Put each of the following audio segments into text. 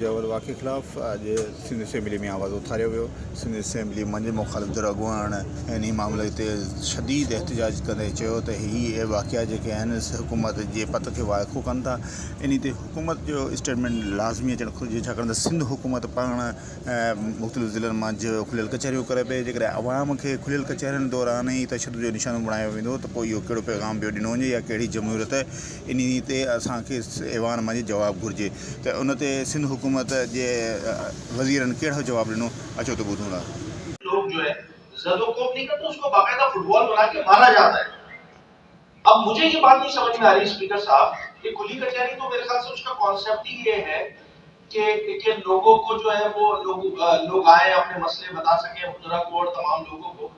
जवल वाक़े ख़िलाफ़ अॼु सिंध असेंबली में आवाज़ उथारियो वियो। सिंध असेंबली मंझि मुख़ालिफ़ धिर अॻुवाण इन मामले ते शदीद एहतजाज कंदे चयो त हीअ वाक़िया जेके आहिनि हुकूमत जे पत खे वाइखो कनि था। इन ते हुकूमत जो स्टेटमेंट लाज़मी अचणु घुरिजे, छाकाणि त सिंध हुकूमत पाण मुख़्तलिफ़ ज़िलनि मंझि खुलियल कचहरियूं करे पई। जेकॾहिं आवाम खे खुलियल कचहरियुनि दौरान ई तशदुद जो निशानो बणायो वेंदो त पोइ इहो कहिड़ो पैगाम ॿियो ॾिनो वञे या कहिड़ी जमहूरियत इन ते असांखे ऐवान मंझि जवाबु घुरिजे। त उन ते सिंध हुकूमत जे वज़ीरनि कहिड़ो जवाबु ॾिनो, अचो तो ॿुधूं था। लोग जो है ज़दोकोब नहीं करते, उसको बाकायदा फुटबॉल बना के मारा जाता है। अब मुझे ये बात नहीं समझ में आ रही स्पीकर साहब कि खुली कचहरी, तो मेरे ख्याल से उसका कॉन्सेप्ट ही ये है कि लोगों को जो है वो लोग आए अपने मसले बता सके, मुद्रा को और तमाम लोगों को।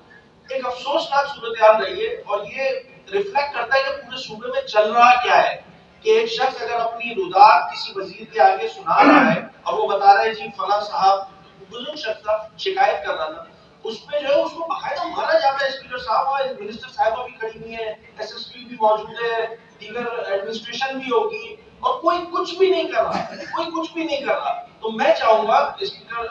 एक अफसोसनाक सूरत रही है और ये रिफ्लेक्ट करता है कि पूरे सूबे में चल रहा क्या है कि एक शख्स अगर अपनी रुदात किसी वजीर के आगे सुना रहा है और वो बता रहा है जी फला साहब बुजुर्ग शख्स था, शिकायत कर रहा था, उसमें जो है उसको बाकायदा मारा जाता है। स्पीकर साहब और मिनिस्टर साहिबा भी खड़ी हुई है, एसएसपी भी मौजूद है, दीगर एडमिनिस्ट्रेशन भी होगी और कोई कुछ भी नहीं कर रहा, कोई कुछ भी नहीं कर रहा। तो मैं चाहूंगा स्पीकर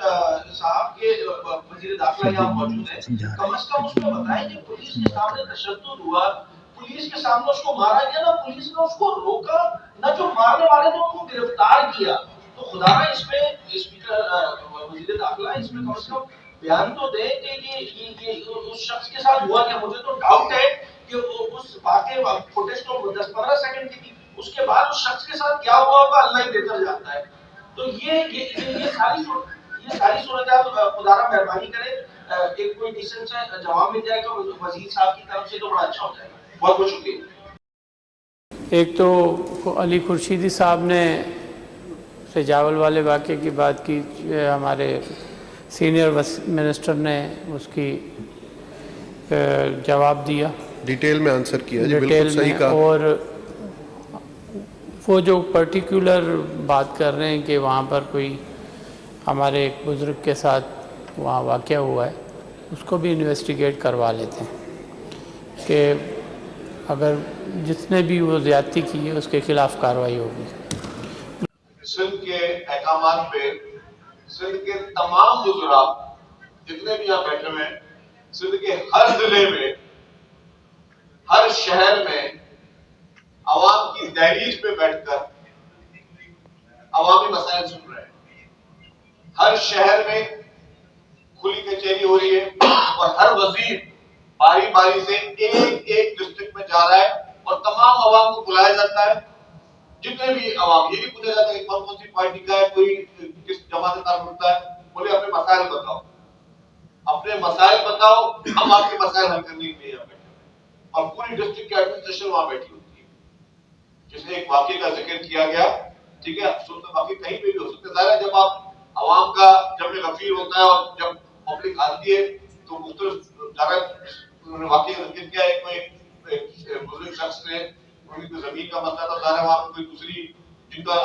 साहब के वजीर दाखिला यहाँ मौजूद है, कम से कम उसमें बताएं कि पुलिस के सामने तशद्दुद हुआ, पुलिस के सामने उसको मारा गया ना, पुलिस ने उसको रोका ना, जो मारने वाले थे उनको गिरफ्तार किया। तो खुदारा इसमें स्पीकर वजीर दाखिला इसमें कम से कम बयान तो दे कि ये उस शख्स के साथ हुआ क्या। मुझे तो डाउट है कि उस वाकई फुटेज तो 10-15 सेकंड की थी, उसके बाद उस शख्स के साथ क्या हुआ होगा अल्लाह ही बेहतर जानता है। तो ये सारी सूरत खुदारा मेहरबानी करे, एक कोई डिसेंट से जवाब मिल जाएगा वजीर साहब की तरफ से तो बड़ा अच्छा हो जाएगा। बहुत बहुत शुक्रिया। एक तो अली खुर्शीदी साहब ने सजावल वाले वाक़े की बात की, हमारे सीनियर मिनिस्टर ने उसकी जवाब दिया, डिटेल में आंसर किया जी, डिटेल बिल्कुल सही में। कहा। और वो जो पर्टिकुलर बात कर रहे हैं कि वहाँ पर कोई हमारे एक बुज़ुर्ग के साथ वहाँ वाक़या हुआ है, उसको भी इन्वेस्टिगेट करवा लेते हैं कि अगर जिसने भी वो ज़्यादती की है उसके खिलाफ़ कार्रवाई होगी। सिंध के अहकामात पे सिंध के तमाम बुजुर्ग जितने भी यहाँ बैठे हुए हैं, सिंध के हर जिले में, हर शहर में आवाम की दहलीज पे बैठकर अवामी मसाइल सुन रहे हैं। हर शहर में खुली कचहरी हो रही है और हर वजीर बारी बारी से एक एक डिस्ट्रिक्ट में जा रहा है और तमाम अवाम को बुलाया जाता है। जितने भी अवाम, ये नहीं पूछा जाता कि कौन कौन सी पार्टी का है, कोई किस जमात से ताल्लुक रखता है, बोले अपने मसाइल बताओ, अपने मसाइल बताओ, हम आपके मसाइल हल करने के लिए यहाँ बैठे और पूरी डिस्ट्रिक्ट की एडमिनिस्ट्रेशन वहां बैठी होती है। जिसने एक वाकये का जिक्र किया गया, ठीक है, सुनते वाकई कहीं पे भी हो सकते हैं। जब आप अवाम का जब गफीर होता है और जब पब्लिक आती है तो मुख्तलिफ वाकये का जिक्र किया। एक बुजुर्ग शख्स ने उनकी जमीन का मसला था, सारा वहां कोई दूसरी जिनका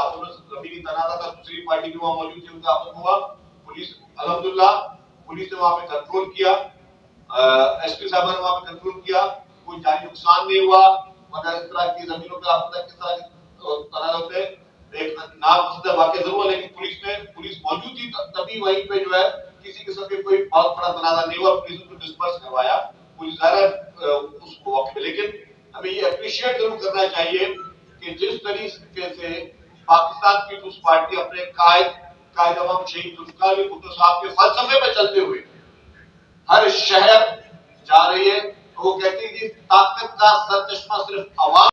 जमीनी तनाजा था, दूसरी पार्टी भी वहां मौजूद थी, उनका आपस हुआ। पुलिस अल्हम्दुलिल्लाह पुलिस ने वहां पे कंट्रोल किया, एसपी साहब ने वहां पे कंट्रोल किया, कोई जानी नुकसान नहीं हुआ। मगर इस तरह की जमीनों पे आपदा किस तरह तनाजा होते हैं, एक नापसंद वाकया जरूर है, लेकिन पुलिस मौजूद थी, तभी वहीं पे जो है किसी किस्म के कोई बहुत बड़ा तनाजा नहीं हुआ, पुलिस को डिस्पर्स करवाया, पुलिस ज़्यादा उस वक्त पे। लेकिन हमें ये अप्रिशिएट जरूर करना चाहिए कि जिस तरीके से पाकिस्तान पीपुल्स पार्टी अपने कायद अवाम शहीद जुल्फ़िकार अली भुट्टो साहब के फलसफे पे चलते हुए हर शहर जा रही है। वो कहती है कि ताकत का सर चश्मा सिर्फ अवाम